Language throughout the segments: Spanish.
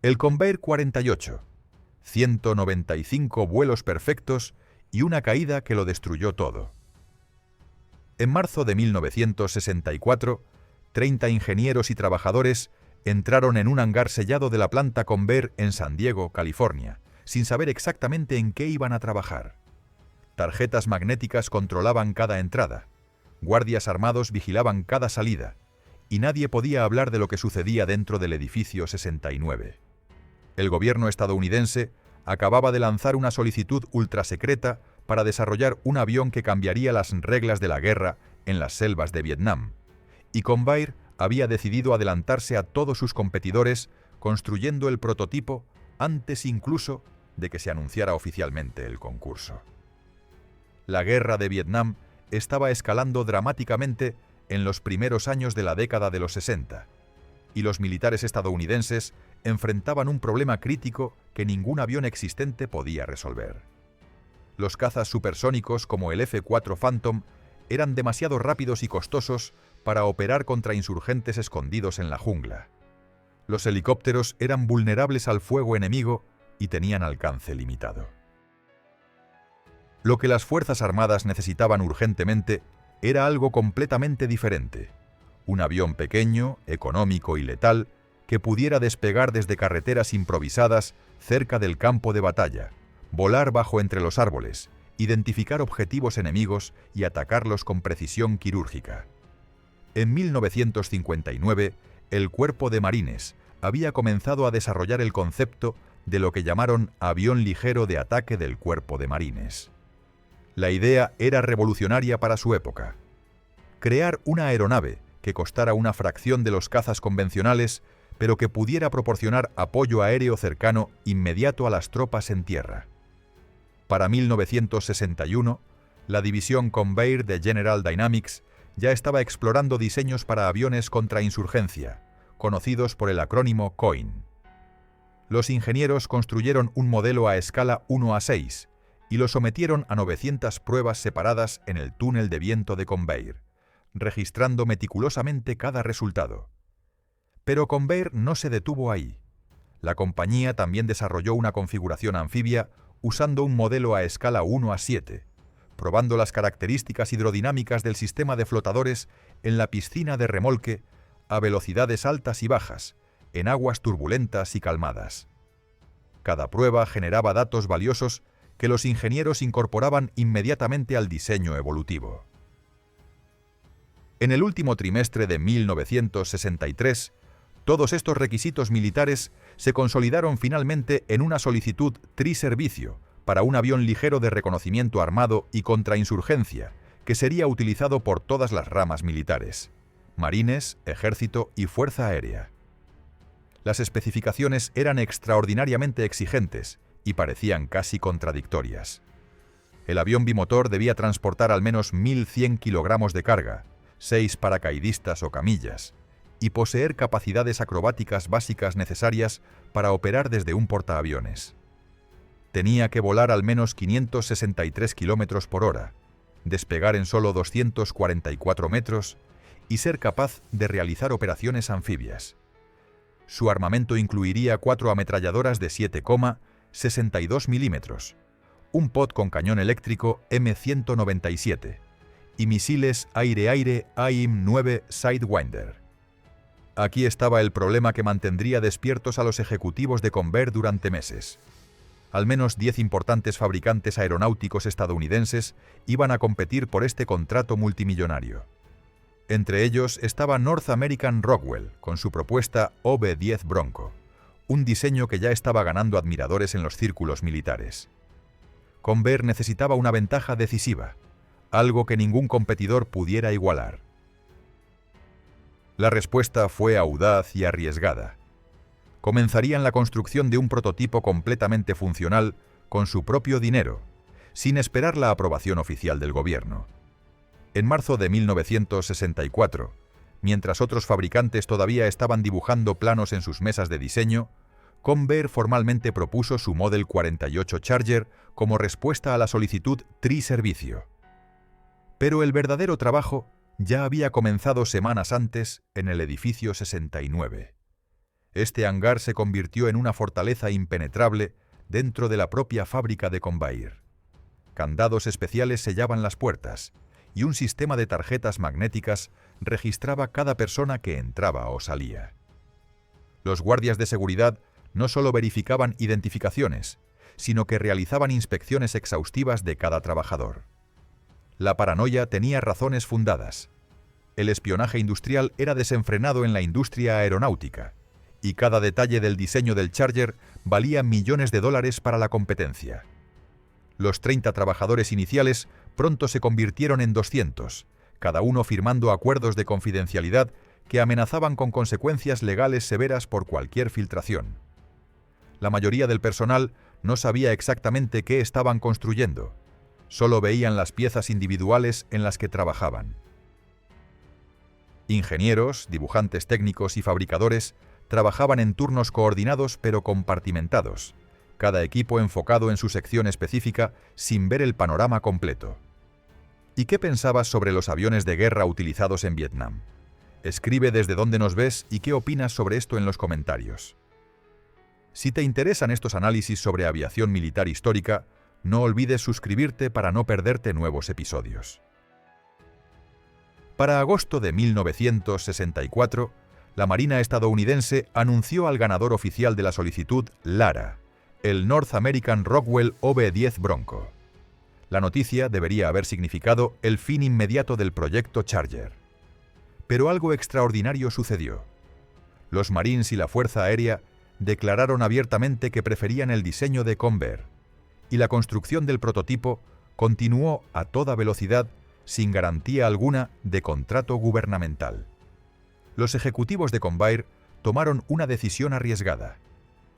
El Convair 48, 195 vuelos perfectos y una caída que lo destruyó todo. En marzo de 1964, 30 ingenieros y trabajadores entraron en un hangar sellado de la planta Convair en San Diego, California, sin saber exactamente en qué iban a trabajar. Tarjetas magnéticas controlaban cada entrada, guardias armados vigilaban cada salida, y nadie podía hablar de lo que sucedía dentro del edificio 69. El gobierno estadounidense acababa de lanzar una solicitud ultrasecreta para desarrollar un avión que cambiaría las reglas de la guerra en las selvas de Vietnam, y Convair había decidido adelantarse a todos sus competidores construyendo el prototipo antes incluso de que se anunciara oficialmente el concurso. La guerra de Vietnam estaba escalando dramáticamente en los primeros años de la década de los 60, y los militares estadounidenses enfrentaban un problema crítico que ningún avión existente podía resolver. Los cazas supersónicos como el F-4 Phantom eran demasiado rápidos y costosos para operar contra insurgentes escondidos en la jungla. Los helicópteros eran vulnerables al fuego enemigo y tenían alcance limitado. Lo que las Fuerzas Armadas necesitaban urgentemente era algo completamente diferente: un avión pequeño, económico y letal que pudiera despegar desde carreteras improvisadas cerca del campo de batalla, volar bajo entre los árboles, identificar objetivos enemigos y atacarlos con precisión quirúrgica. En 1959, el Cuerpo de Marines había comenzado a desarrollar el concepto de lo que llamaron avión ligero de ataque del Cuerpo de Marines. La idea era revolucionaria para su época: crear una aeronave que costara una fracción de los cazas convencionales, pero que pudiera proporcionar apoyo aéreo cercano inmediato a las tropas en tierra. Para 1961, la división Convair de General Dynamics ya estaba explorando diseños para aviones contra insurgencia, conocidos por el acrónimo COIN. Los ingenieros construyeron un modelo a escala 1:6 y lo sometieron a 900 pruebas separadas en el túnel de viento de Convair, registrando meticulosamente cada resultado. Pero Convair no se detuvo ahí. La compañía también desarrolló una configuración anfibia usando un modelo a escala 1:7, probando las características hidrodinámicas del sistema de flotadores en la piscina de remolque a velocidades altas y bajas, en aguas turbulentas y calmadas. Cada prueba generaba datos valiosos que los ingenieros incorporaban inmediatamente al diseño evolutivo. En el último trimestre de 1963, todos estos requisitos militares se consolidaron finalmente en una solicitud triservicio para un avión ligero de reconocimiento armado y contrainsurgencia que sería utilizado por todas las ramas militares: Marines, Ejército y Fuerza Aérea. Las especificaciones eran extraordinariamente exigentes y parecían casi contradictorias. El avión bimotor debía transportar al menos 1.100 kilogramos de carga, 6 paracaidistas o camillas, y poseer capacidades acrobáticas básicas necesarias para operar desde un portaaviones. Tenía que volar al menos 563 kilómetros por hora, despegar en solo 244 metros y ser capaz de realizar operaciones anfibias. Su armamento incluiría 4 ametralladoras de 7,62 milímetros, un pod con cañón eléctrico M197 y misiles aire-aire AIM-9 Sidewinder. Aquí estaba el problema que mantendría despiertos a los ejecutivos de Convair durante meses. Al menos 10 importantes fabricantes aeronáuticos estadounidenses iban a competir por este contrato multimillonario. Entre ellos estaba North American Rockwell con su propuesta OB-10 Bronco, un diseño que ya estaba ganando admiradores en los círculos militares. Convair necesitaba una ventaja decisiva, algo que ningún competidor pudiera igualar. La respuesta fue audaz y arriesgada. Comenzarían la construcción de un prototipo completamente funcional con su propio dinero, sin esperar la aprobación oficial del gobierno. En marzo de 1964, mientras otros fabricantes todavía estaban dibujando planos en sus mesas de diseño, Convair formalmente propuso su Model 48 Charger como respuesta a la solicitud triservicio. Pero el verdadero trabajo ya había comenzado semanas antes en el edificio 69. Este hangar se convirtió en una fortaleza impenetrable dentro de la propia fábrica de Convair. Candados especiales sellaban las puertas y un sistema de tarjetas magnéticas registraba cada persona que entraba o salía. Los guardias de seguridad no solo verificaban identificaciones, sino que realizaban inspecciones exhaustivas de cada trabajador. La paranoia tenía razones fundadas. El espionaje industrial era desenfrenado en la industria aeronáutica, y cada detalle del diseño del Charger valía millones de dólares para la competencia. Los 30 trabajadores iniciales pronto se convirtieron en 200, cada uno firmando acuerdos de confidencialidad que amenazaban con consecuencias legales severas por cualquier filtración. La mayoría del personal no sabía exactamente qué estaban construyendo, solo veían las piezas individuales en las que trabajaban. Ingenieros, dibujantes técnicos y fabricadores trabajaban en turnos coordinados pero compartimentados, cada equipo enfocado en su sección específica sin ver el panorama completo. ¿Y qué pensabas sobre los aviones de guerra utilizados en Vietnam? Escribe desde dónde nos ves y qué opinas sobre esto en los comentarios. Si te interesan estos análisis sobre aviación militar histórica, no olvides suscribirte para no perderte nuevos episodios. Para agosto de 1964, la Marina estadounidense anunció al ganador oficial de la solicitud LARA, el North American Rockwell OB-10 Bronco. La noticia debería haber significado el fin inmediato del proyecto Charger. Pero algo extraordinario sucedió. Los Marines y la Fuerza Aérea declararon abiertamente que preferían el diseño de Convair, y la construcción del prototipo continuó a toda velocidad sin garantía alguna de contrato gubernamental. Los ejecutivos de Convair tomaron una decisión arriesgada.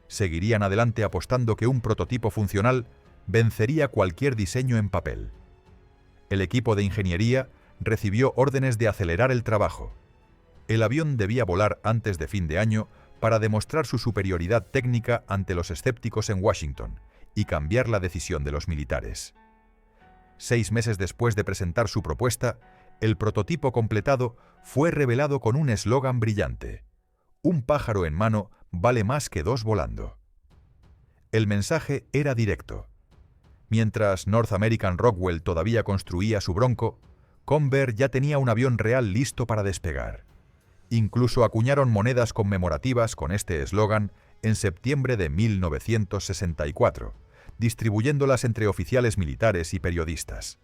Seguirían adelante apostando que un prototipo funcional vencería cualquier diseño en papel. El equipo de ingeniería recibió órdenes de acelerar el trabajo. El avión debía volar antes de fin de año para demostrar su superioridad técnica ante los escépticos en Washington y cambiar la decisión de los militares. 6 meses después de presentar su propuesta, el prototipo completado fue revelado con un eslogan brillante: «Un pájaro en mano vale más que 2 volando». El mensaje era directo. Mientras North American Rockwell todavía construía su Bronco, Convair ya tenía un avión real listo para despegar. Incluso acuñaron monedas conmemorativas con este eslogan en septiembre de 1964, distribuyéndolas entre oficiales militares y periodistas.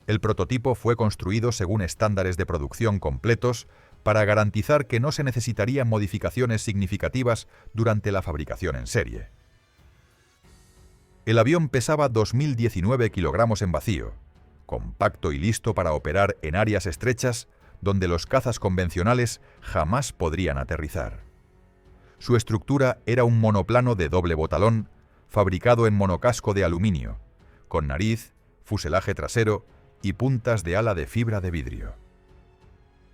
El prototipo fue construido según estándares de producción completos para garantizar que no se necesitarían modificaciones significativas durante la fabricación en serie. El avión pesaba 2.019 kilogramos en vacío, compacto y listo para operar en áreas estrechas donde los cazas convencionales jamás podrían aterrizar. Su estructura era un monoplano de doble botalón, fabricado en monocasco de aluminio, con nariz, fuselaje trasero y puntas de ala de fibra de vidrio.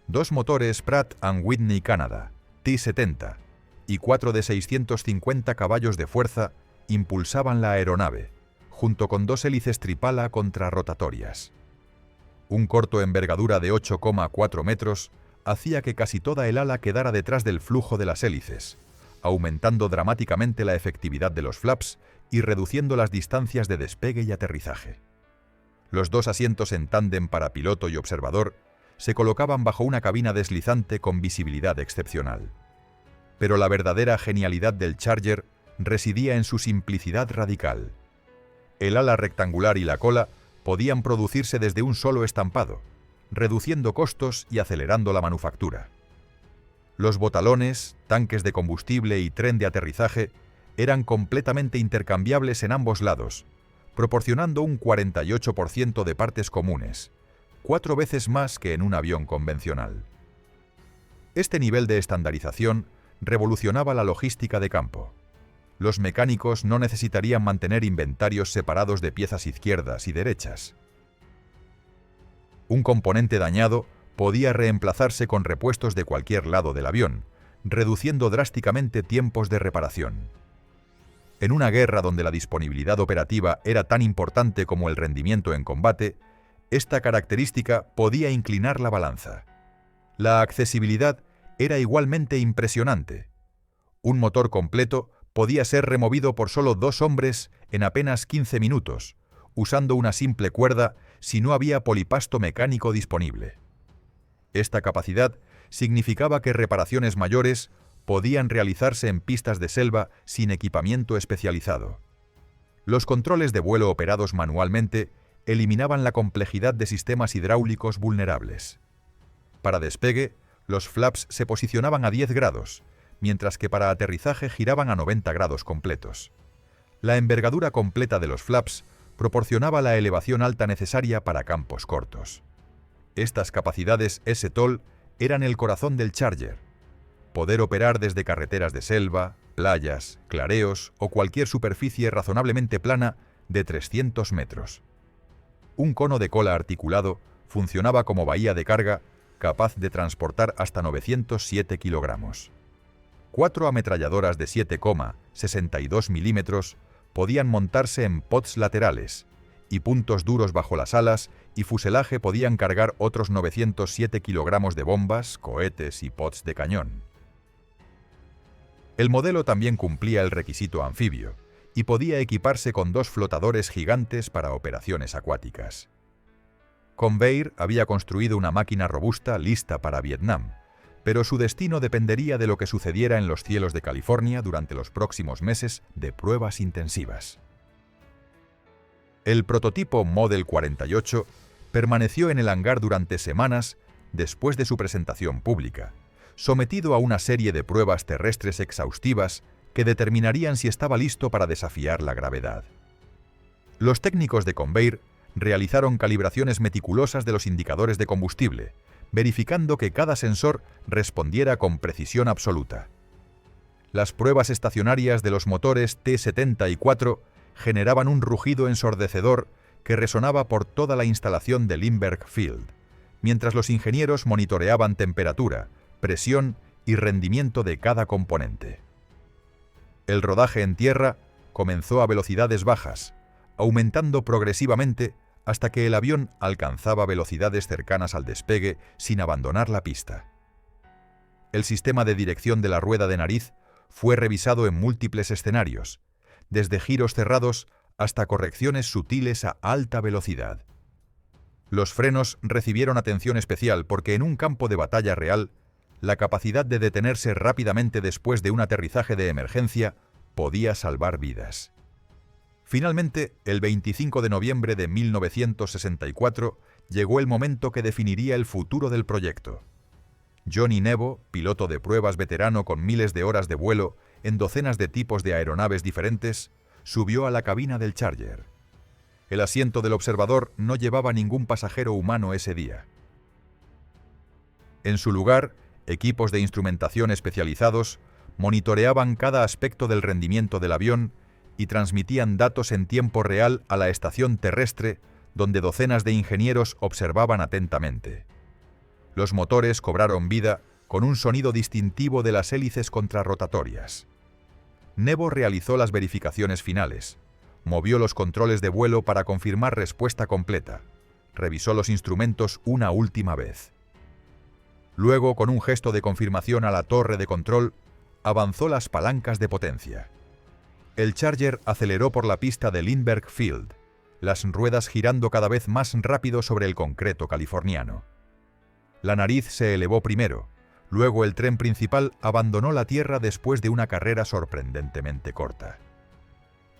2 motores Pratt & Whitney Canada, T-70, y 4 de 650 caballos de fuerza impulsaban la aeronave, junto con 2 hélices tripala contrarrotatorias. Un corto envergadura de 8,4 metros hacía que casi toda el ala quedara detrás del flujo de las hélices, aumentando dramáticamente la efectividad de los flaps y reduciendo las distancias de despegue y aterrizaje. Los 2 asientos en tándem para piloto y observador se colocaban bajo una cabina deslizante con visibilidad excepcional. Pero la verdadera genialidad del Charger residía en su simplicidad radical. El ala rectangular y la cola podían producirse desde un solo estampado, reduciendo costos y acelerando la manufactura. Los botalones, tanques de combustible y tren de aterrizaje eran completamente intercambiables en ambos lados, proporcionando un 48% de partes comunes, 4 veces más que en un avión convencional. Este nivel de estandarización revolucionaba la logística de campo. Los mecánicos no necesitarían mantener inventarios separados de piezas izquierdas y derechas. Un componente dañado podía reemplazarse con repuestos de cualquier lado del avión, reduciendo drásticamente tiempos de reparación. En una guerra donde la disponibilidad operativa era tan importante como el rendimiento en combate, esta característica podía inclinar la balanza. La accesibilidad era igualmente impresionante. Un motor completo podía ser removido por solo 2 hombres en apenas 15 minutos, usando una simple cuerda si no había polipasto mecánico disponible. Esta capacidad significaba que reparaciones mayores podían realizarse en pistas de selva sin equipamiento especializado. Los controles de vuelo operados manualmente eliminaban la complejidad de sistemas hidráulicos vulnerables. Para despegue, los flaps se posicionaban a 10 grados, mientras que para aterrizaje giraban a 90 grados completos. La envergadura completa de los flaps proporcionaba la elevación alta necesaria para campos cortos. Estas capacidades STOL eran el corazón del Charger. Poder operar desde carreteras de selva, playas, clareos o cualquier superficie razonablemente plana de 300 metros. Un cono de cola articulado funcionaba como bahía de carga capaz de transportar hasta 907 kilogramos. 4 ametralladoras de 7,62 milímetros podían montarse en pods laterales, y puntos duros bajo las alas y fuselaje podían cargar otros 907 kilogramos de bombas, cohetes y pods de cañón. El modelo también cumplía el requisito anfibio, y podía equiparse con 2 flotadores gigantes para operaciones acuáticas. Convair había construido una máquina robusta lista para Vietnam, pero su destino dependería de lo que sucediera en los cielos de California durante los próximos meses de pruebas intensivas. El prototipo Model 48 permaneció en el hangar durante semanas después de su presentación pública, sometido a una serie de pruebas terrestres exhaustivas que determinarían si estaba listo para desafiar la gravedad. Los técnicos de Convair realizaron calibraciones meticulosas de los indicadores de combustible, verificando que cada sensor respondiera con precisión absoluta. Las pruebas estacionarias de los motores T-74 generaban un rugido ensordecedor que resonaba por toda la instalación de Lindbergh Field, mientras los ingenieros monitoreaban temperatura, presión y rendimiento de cada componente. El rodaje en tierra comenzó a velocidades bajas, aumentando progresivamente hasta que el avión alcanzaba velocidades cercanas al despegue sin abandonar la pista. El sistema de dirección de la rueda de nariz fue revisado en múltiples escenarios, desde giros cerrados hasta correcciones sutiles a alta velocidad. Los frenos recibieron atención especial porque en un campo de batalla real, la capacidad de detenerse rápidamente después de un aterrizaje de emergencia podía salvar vidas. Finalmente, el 25 de noviembre de 1964, llegó el momento que definiría el futuro del proyecto. Johnny Nebo, piloto de pruebas veterano con miles de horas de vuelo en docenas de tipos de aeronaves diferentes, subió a la cabina del Charger. El asiento del observador no llevaba ningún pasajero humano ese día. En su lugar, equipos de instrumentación especializados monitoreaban cada aspecto del rendimiento del avión y transmitían datos en tiempo real a la estación terrestre, donde docenas de ingenieros observaban atentamente. Los motores cobraron vida con un sonido distintivo de las hélices contrarrotatorias. Nebo realizó las verificaciones finales, movió los controles de vuelo para confirmar respuesta completa, revisó los instrumentos una última vez. Luego, con un gesto de confirmación a la torre de control, avanzó las palancas de potencia. El Charger aceleró por la pista de Lindbergh Field, las ruedas girando cada vez más rápido sobre el concreto californiano. La nariz se elevó primero, luego el tren principal abandonó la tierra después de una carrera sorprendentemente corta.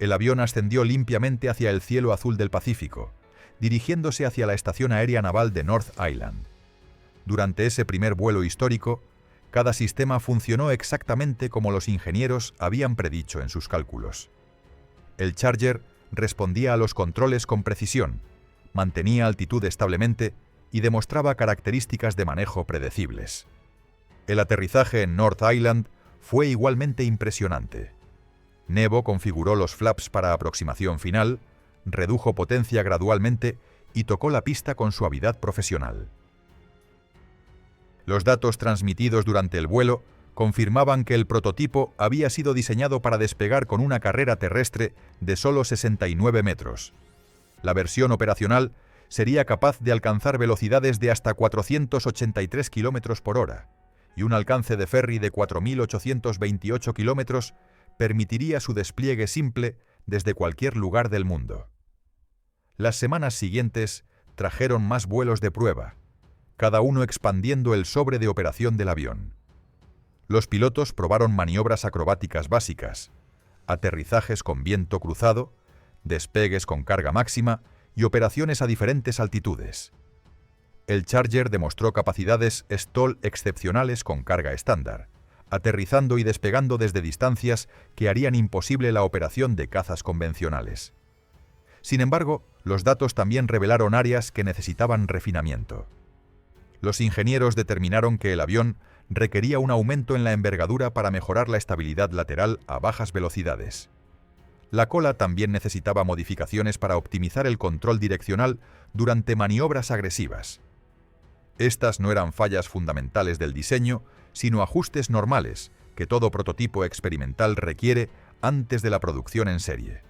El avión ascendió limpiamente hacia el cielo azul del Pacífico, dirigiéndose hacia la estación aérea naval de North Island. Durante ese primer vuelo histórico, cada sistema funcionó exactamente como los ingenieros habían predicho en sus cálculos. El Charger respondía a los controles con precisión, mantenía altitud establemente y demostraba características de manejo predecibles. El aterrizaje en North Island fue igualmente impresionante. Nebo configuró los flaps para aproximación final, redujo potencia gradualmente y tocó la pista con suavidad profesional. Los datos transmitidos durante el vuelo confirmaban que el prototipo había sido diseñado para despegar con una carrera terrestre de solo 69 metros. La versión operacional sería capaz de alcanzar velocidades de hasta 483 km por hora, y un alcance de ferry de 4.828 kilómetros permitiría su despliegue simple desde cualquier lugar del mundo. Las semanas siguientes trajeron más vuelos de prueba, cada uno expandiendo el sobre de operación del avión. Los pilotos probaron maniobras acrobáticas básicas, aterrizajes con viento cruzado, despegues con carga máxima y operaciones a diferentes altitudes. El Charger demostró capacidades stall excepcionales con carga estándar, aterrizando y despegando desde distancias que harían imposible la operación de cazas convencionales. Sin embargo, los datos también revelaron áreas que necesitaban refinamiento. Los ingenieros determinaron que el avión requería un aumento en la envergadura para mejorar la estabilidad lateral a bajas velocidades. La cola también necesitaba modificaciones para optimizar el control direccional durante maniobras agresivas. Estas no eran fallas fundamentales del diseño, sino ajustes normales que todo prototipo experimental requiere antes de la producción en serie.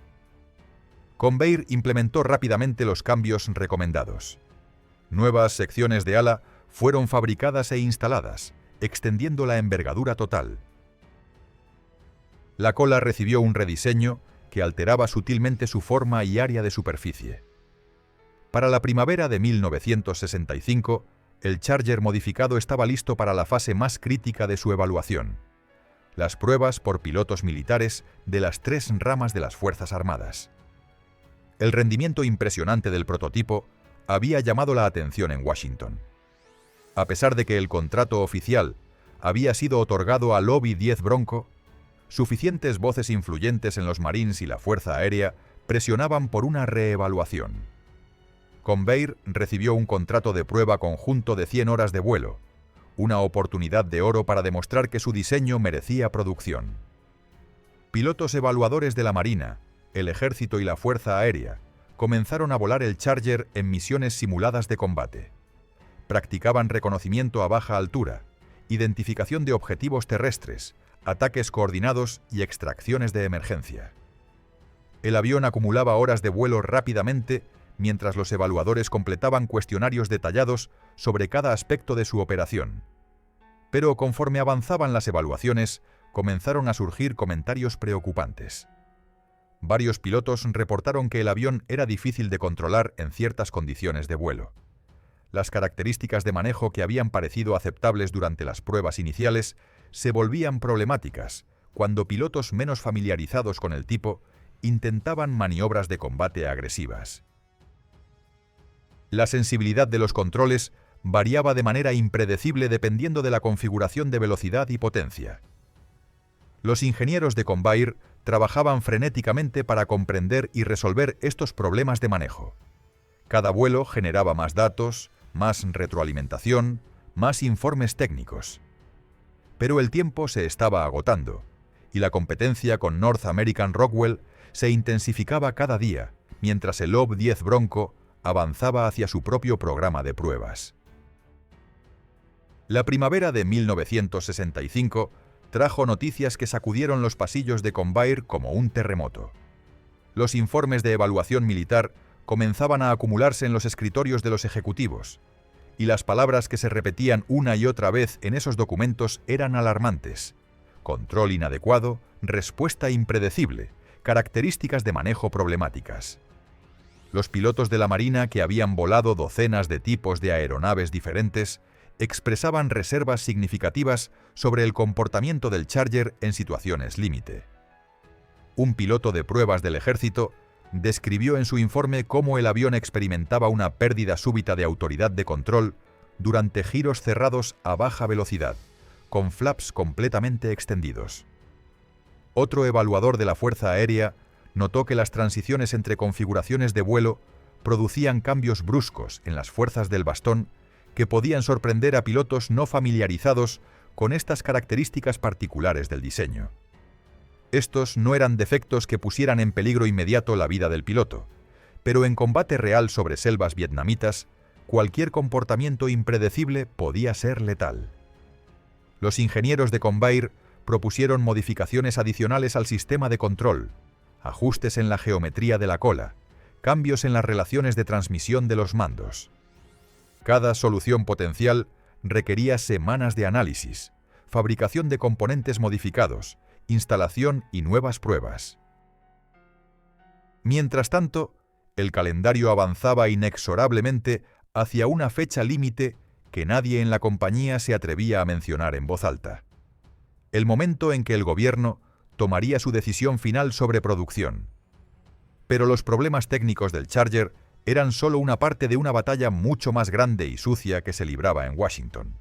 Convair implementó rápidamente los cambios recomendados. Nuevas secciones de ala fueron fabricadas e instaladas, extendiendo la envergadura total. La cola recibió un rediseño que alteraba sutilmente su forma y área de superficie. Para la primavera de 1965, el Charger modificado estaba listo para la fase más crítica de su evaluación: las pruebas por pilotos militares de las 3 ramas de las Fuerzas Armadas. El rendimiento impresionante del prototipo había llamado la atención en Washington. A pesar de que el contrato oficial había sido otorgado al Lobby 10 Bronco, suficientes voces influyentes en los Marines y la Fuerza Aérea presionaban por una reevaluación. Convair recibió un contrato de prueba conjunto de 100 horas de vuelo, una oportunidad de oro para demostrar que su diseño merecía producción. Pilotos evaluadores de la Marina, el Ejército y la Fuerza Aérea comenzaron a volar el Charger en misiones simuladas de combate. Practicaban reconocimiento a baja altura, identificación de objetivos terrestres, ataques coordinados y extracciones de emergencia. El avión acumulaba horas de vuelo rápidamente mientras los evaluadores completaban cuestionarios detallados sobre cada aspecto de su operación. Pero conforme avanzaban las evaluaciones, comenzaron a surgir comentarios preocupantes. Varios pilotos reportaron que el avión era difícil de controlar en ciertas condiciones de vuelo. Las características de manejo que habían parecido aceptables durante las pruebas iniciales se volvían problemáticas cuando pilotos menos familiarizados con el tipo intentaban maniobras de combate agresivas. La sensibilidad de los controles variaba de manera impredecible dependiendo de la configuración de velocidad y potencia. Los ingenieros de Convair trabajaban frenéticamente para comprender y resolver estos problemas de manejo. Cada vuelo generaba más datos, más retroalimentación, más informes técnicos. Pero el tiempo se estaba agotando, y la competencia con North American Rockwell se intensificaba cada día, mientras el Lob 10 Bronco avanzaba hacia su propio programa de pruebas. La primavera de 1965 trajo noticias que sacudieron los pasillos de Convair como un terremoto. Los informes de evaluación militar comenzaban a acumularse en los escritorios de los ejecutivos, y las palabras que se repetían una y otra vez en esos documentos eran alarmantes: control inadecuado, respuesta impredecible, características de manejo problemáticas. Los pilotos de la Marina, que habían volado docenas de tipos de aeronaves diferentes, expresaban reservas significativas sobre el comportamiento del Charger en situaciones límite. Un piloto de pruebas del Ejército describió en su informe cómo el avión experimentaba una pérdida súbita de autoridad de control durante giros cerrados a baja velocidad, con flaps completamente extendidos. Otro evaluador de la Fuerza Aérea notó que las transiciones entre configuraciones de vuelo producían cambios bruscos en las fuerzas del bastón que podían sorprender a pilotos no familiarizados con estas características particulares del diseño. Estos no eran defectos que pusieran en peligro inmediato la vida del piloto, pero en combate real sobre selvas vietnamitas, cualquier comportamiento impredecible podía ser letal. Los ingenieros de Convair propusieron modificaciones adicionales al sistema de control, ajustes en la geometría de la cola, cambios en las relaciones de transmisión de los mandos. Cada solución potencial requería semanas de análisis, fabricación de componentes modificados, instalación y nuevas pruebas. Mientras tanto, el calendario avanzaba inexorablemente hacia una fecha límite que nadie en la compañía se atrevía a mencionar en voz alta. El momento en que el gobierno tomaría su decisión final sobre producción. Pero los problemas técnicos del Charger eran solo una parte de una batalla mucho más grande y sucia que se libraba en Washington.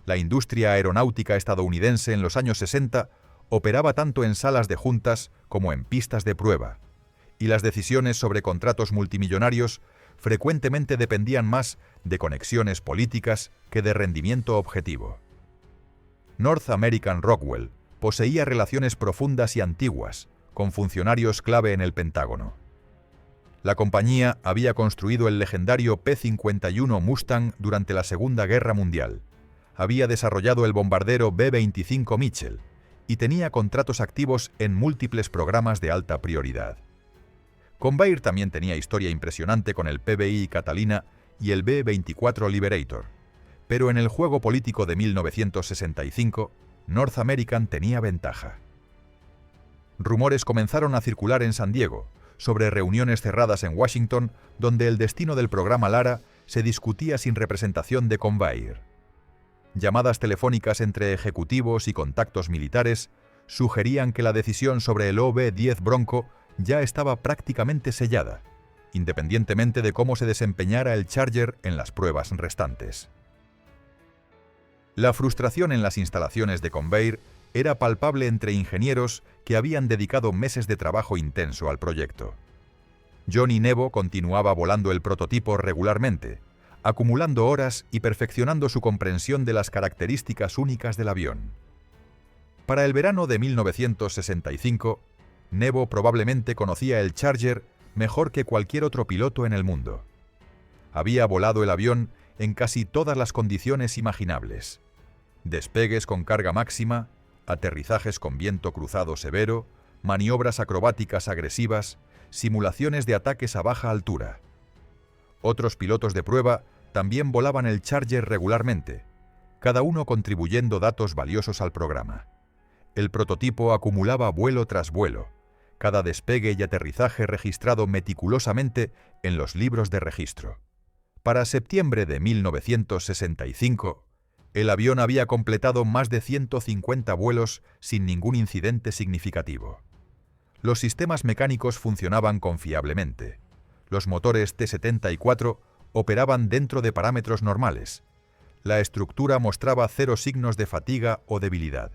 La industria aeronáutica estadounidense en los años 60 operaba tanto en salas de juntas como en pistas de prueba, y las decisiones sobre contratos multimillonarios frecuentemente dependían más de conexiones políticas que de rendimiento objetivo. North American Rockwell poseía relaciones profundas y antiguas con funcionarios clave en el Pentágono. La compañía había construido el legendario P-51 Mustang durante la Segunda Guerra Mundial, había desarrollado el bombardero B-25 Mitchell y tenía contratos activos en múltiples programas de alta prioridad. Convair también tenía historia impresionante con el PBI Catalina y el B-24 Liberator, pero en el juego político de 1965, North American tenía ventaja. Rumores comenzaron a circular en San Diego sobre reuniones cerradas en Washington donde el destino del programa Lara se discutía sin representación de Convair. Llamadas telefónicas entre ejecutivos y contactos militares sugerían que la decisión sobre el OB-10 Bronco ya estaba prácticamente sellada, independientemente de cómo se desempeñara el Charger en las pruebas restantes. La frustración en las instalaciones de Convair era palpable entre ingenieros que habían dedicado meses de trabajo intenso al proyecto. Johnny Nebo continuaba volando el prototipo regularmente, acumulando horas y perfeccionando su comprensión de las características únicas del avión. Para el verano de 1965, Nebo probablemente conocía el Charger mejor que cualquier otro piloto en el mundo. Había volado el avión en casi todas las condiciones imaginables: despegues con carga máxima, aterrizajes con viento cruzado severo, maniobras acrobáticas agresivas, simulaciones de ataques a baja altura. Otros pilotos de prueba también volaban el Charger regularmente, cada uno contribuyendo datos valiosos al programa. El prototipo acumulaba vuelo tras vuelo, cada despegue y aterrizaje registrado meticulosamente en los libros de registro. Para septiembre de 1965, el avión había completado más de 150 vuelos sin ningún incidente significativo. Los sistemas mecánicos funcionaban confiablemente. Los motores T-74 operaban dentro de parámetros normales. La estructura mostraba cero signos de fatiga o debilidad.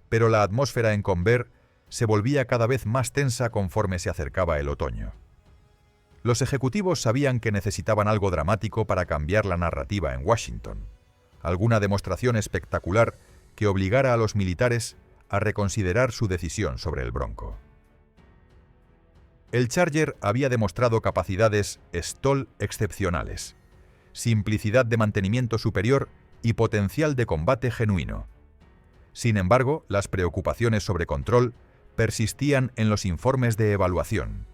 Pero la atmósfera en Convair se volvía cada vez más tensa conforme se acercaba el otoño. Los ejecutivos sabían que necesitaban algo dramático para cambiar la narrativa en Washington, alguna demostración espectacular que obligara a los militares a reconsiderar su decisión sobre el Bronco. El Charger había demostrado capacidades STOL excepcionales, simplicidad de mantenimiento superior y potencial de combate genuino. Sin embargo, las preocupaciones sobre control persistían en los informes de evaluación.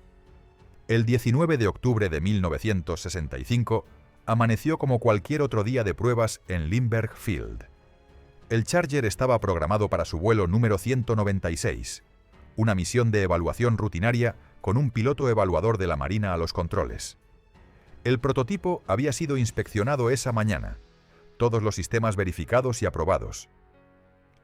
El 19 de octubre de 1965 amaneció como cualquier otro día de pruebas en Lindbergh Field. El Charger estaba programado para su vuelo número 196, una misión de evaluación rutinaria con un piloto evaluador de la Marina a los controles. El prototipo había sido inspeccionado esa mañana, todos los sistemas verificados y aprobados.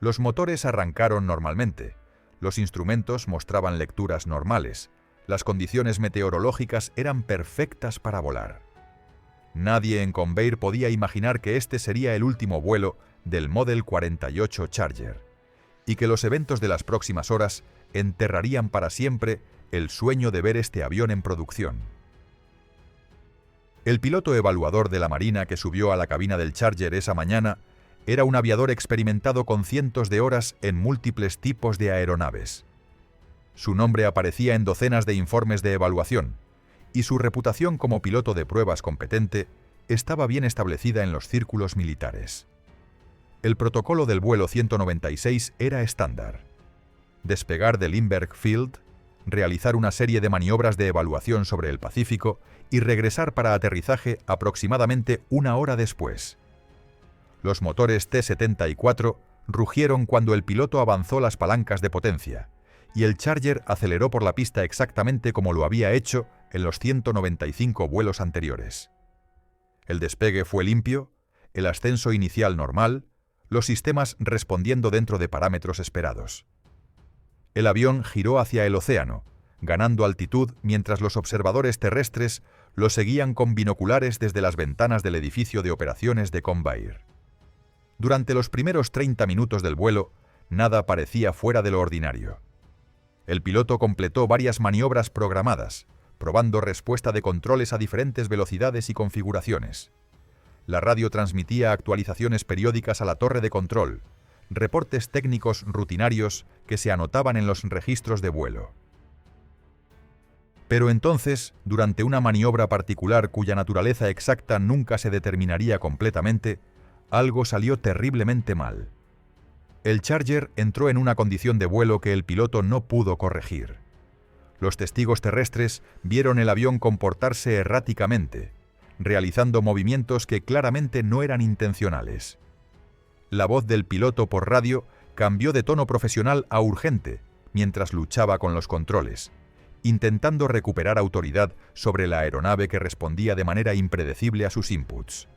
Los motores arrancaron normalmente, los instrumentos mostraban lecturas normales, las condiciones meteorológicas eran perfectas para volar. Nadie en Convair podía imaginar que este sería el último vuelo del Model 48 Charger, y que los eventos de las próximas horas enterrarían para siempre el sueño de ver este avión en producción. El piloto evaluador de la Marina que subió a la cabina del Charger esa mañana era un aviador experimentado con cientos de horas en múltiples tipos de aeronaves. Su nombre aparecía en docenas de informes de evaluación, y su reputación como piloto de pruebas competente estaba bien establecida en los círculos militares. El protocolo del vuelo 196 era estándar: despegar de Lindbergh Field, realizar una serie de maniobras de evaluación sobre el Pacífico y regresar para aterrizaje aproximadamente una hora después. Los motores T-74 rugieron cuando el piloto avanzó las palancas de potencia, y el Charger aceleró por la pista exactamente como lo había hecho en los 195 vuelos anteriores. El despegue fue limpio, el ascenso inicial normal, los sistemas respondiendo dentro de parámetros esperados. El avión giró hacia el océano, ganando altitud mientras los observadores terrestres lo seguían con binoculares desde las ventanas del edificio de operaciones de Convair. Durante los primeros 30 minutos del vuelo, nada parecía fuera de lo ordinario. El piloto completó varias maniobras programadas, probando respuesta de controles a diferentes velocidades y configuraciones. La radio transmitía actualizaciones periódicas a la torre de control, reportes técnicos rutinarios que se anotaban en los registros de vuelo. Pero entonces, durante una maniobra particular cuya naturaleza exacta nunca se determinaría completamente, algo salió terriblemente mal. El Charger entró en una condición de vuelo que el piloto no pudo corregir. Los testigos terrestres vieron el avión comportarse erráticamente, realizando movimientos que claramente no eran intencionales. La voz del piloto por radio cambió de tono profesional a urgente mientras luchaba con los controles, intentando recuperar autoridad sobre la aeronave que respondía de manera impredecible a sus inputs.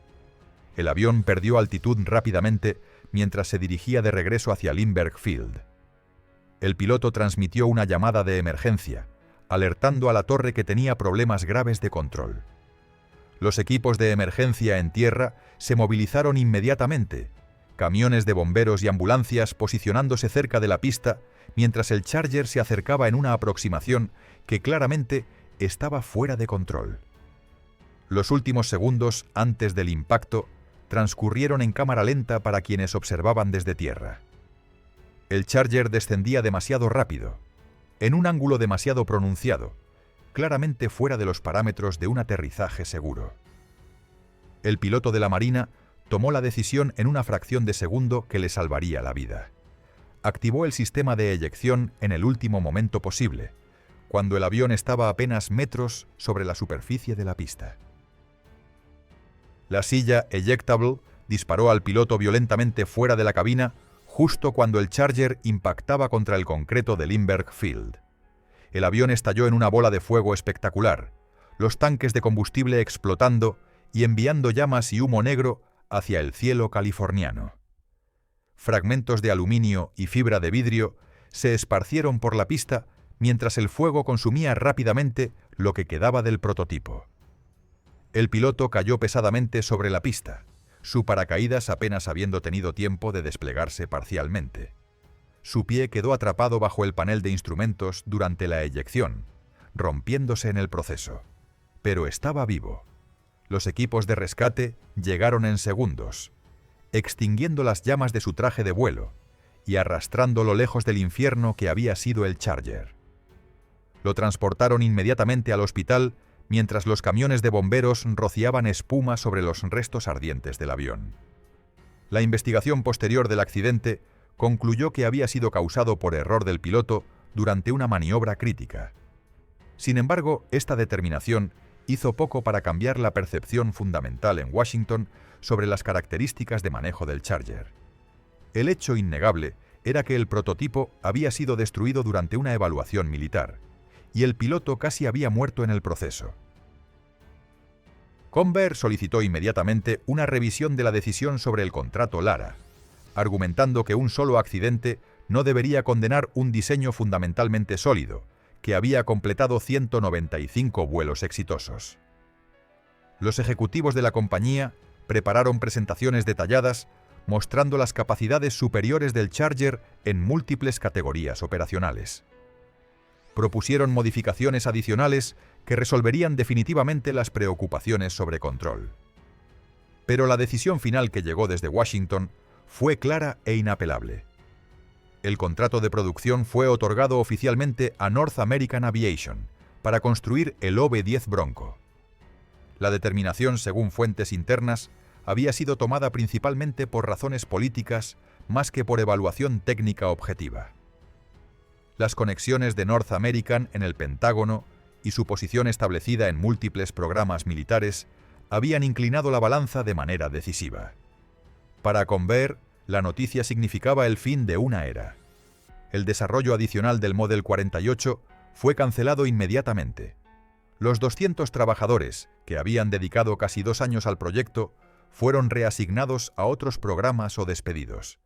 El avión perdió altitud rápidamente mientras se dirigía de regreso hacia Lindbergh Field. El piloto transmitió una llamada de emergencia, alertando a la torre que tenía problemas graves de control. Los equipos de emergencia en tierra se movilizaron inmediatamente, camiones de bomberos y ambulancias posicionándose cerca de la pista mientras el Charger se acercaba en una aproximación que claramente estaba fuera de control. Los últimos segundos antes del impacto transcurrieron en cámara lenta para quienes observaban desde tierra. El Charger descendía demasiado rápido, en un ángulo demasiado pronunciado, claramente fuera de los parámetros de un aterrizaje seguro. El piloto de la Marina tomó la decisión en una fracción de segundo que le salvaría la vida. Activó el sistema de eyección en el último momento posible, cuando el avión estaba a apenas metros sobre la superficie de la pista. La silla ejectable disparó al piloto violentamente fuera de la cabina justo cuando el Charger impactaba contra el concreto de Lindbergh Field. El avión estalló en una bola de fuego espectacular, los tanques de combustible explotando y enviando llamas y humo negro hacia el cielo californiano. Fragmentos de aluminio y fibra de vidrio se esparcieron por la pista mientras el fuego consumía rápidamente lo que quedaba del prototipo. El piloto cayó pesadamente sobre la pista, su paracaídas apenas habiendo tenido tiempo de desplegarse parcialmente. Su pie quedó atrapado bajo el panel de instrumentos durante la eyección, rompiéndose en el proceso. Pero estaba vivo. Los equipos de rescate llegaron en segundos, extinguiendo las llamas de su traje de vuelo y arrastrándolo lejos del infierno que había sido el Charger. Lo transportaron inmediatamente al hospital mientras los camiones de bomberos rociaban espuma sobre los restos ardientes del avión. La investigación posterior del accidente concluyó que había sido causado por error del piloto durante una maniobra crítica. Sin embargo, esta determinación hizo poco para cambiar la percepción fundamental en Washington sobre las características de manejo del Charger. El hecho innegable era que el prototipo había sido destruido durante una evaluación militar, y el piloto casi había muerto en el proceso. Convair solicitó inmediatamente una revisión de la decisión sobre el contrato Lara, argumentando que un solo accidente no debería condenar un diseño fundamentalmente sólido, que había completado 195 vuelos exitosos. Los ejecutivos de la compañía prepararon presentaciones detalladas mostrando las capacidades superiores del Charger en múltiples categorías operacionales. Propusieron modificaciones adicionales que resolverían definitivamente las preocupaciones sobre control. Pero la decisión final que llegó desde Washington fue clara e inapelable. El contrato de producción fue otorgado oficialmente a North American Aviation para construir el OB-10 Bronco. La determinación, según fuentes internas, había sido tomada principalmente por razones políticas más que por evaluación técnica objetiva. Las conexiones de North American en el Pentágono y su posición establecida en múltiples programas militares habían inclinado la balanza de manera decisiva. Para Convair, la noticia significaba el fin de una era. El desarrollo adicional del Model 48 fue cancelado inmediatamente. Los 200 trabajadores, que habían dedicado casi 2 años al proyecto, fueron reasignados a otros programas o despedidos.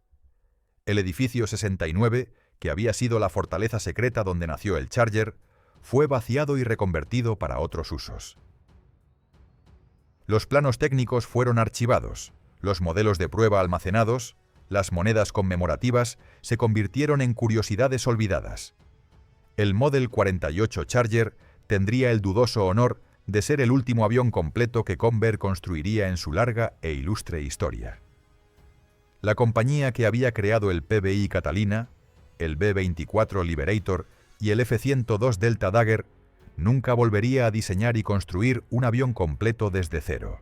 El edificio 69, que había sido la fortaleza secreta donde nació el Charger, fue vaciado y reconvertido para otros usos. Los planos técnicos fueron archivados, los modelos de prueba almacenados, las monedas conmemorativas se convirtieron en curiosidades olvidadas. El Model 48 Charger tendría el dudoso honor de ser el último avión completo que Convair construiría en su larga e ilustre historia. La compañía que había creado el PBI Catalina, el B-24 Liberator y el F-102 Delta Dagger nunca volvería a diseñar y construir un avión completo desde cero.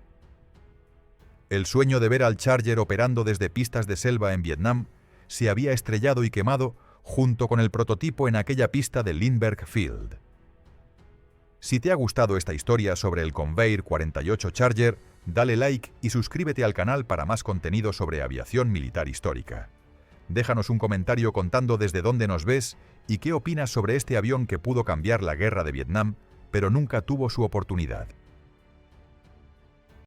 El sueño de ver al Charger operando desde pistas de selva en Vietnam se había estrellado y quemado junto con el prototipo en aquella pista de Lindbergh Field. Si te ha gustado esta historia sobre el Convair 48 Charger, dale like y suscríbete al canal para más contenido sobre aviación militar histórica. Déjanos un comentario contando desde dónde nos ves y qué opinas sobre este avión que pudo cambiar la guerra de Vietnam, pero nunca tuvo su oportunidad.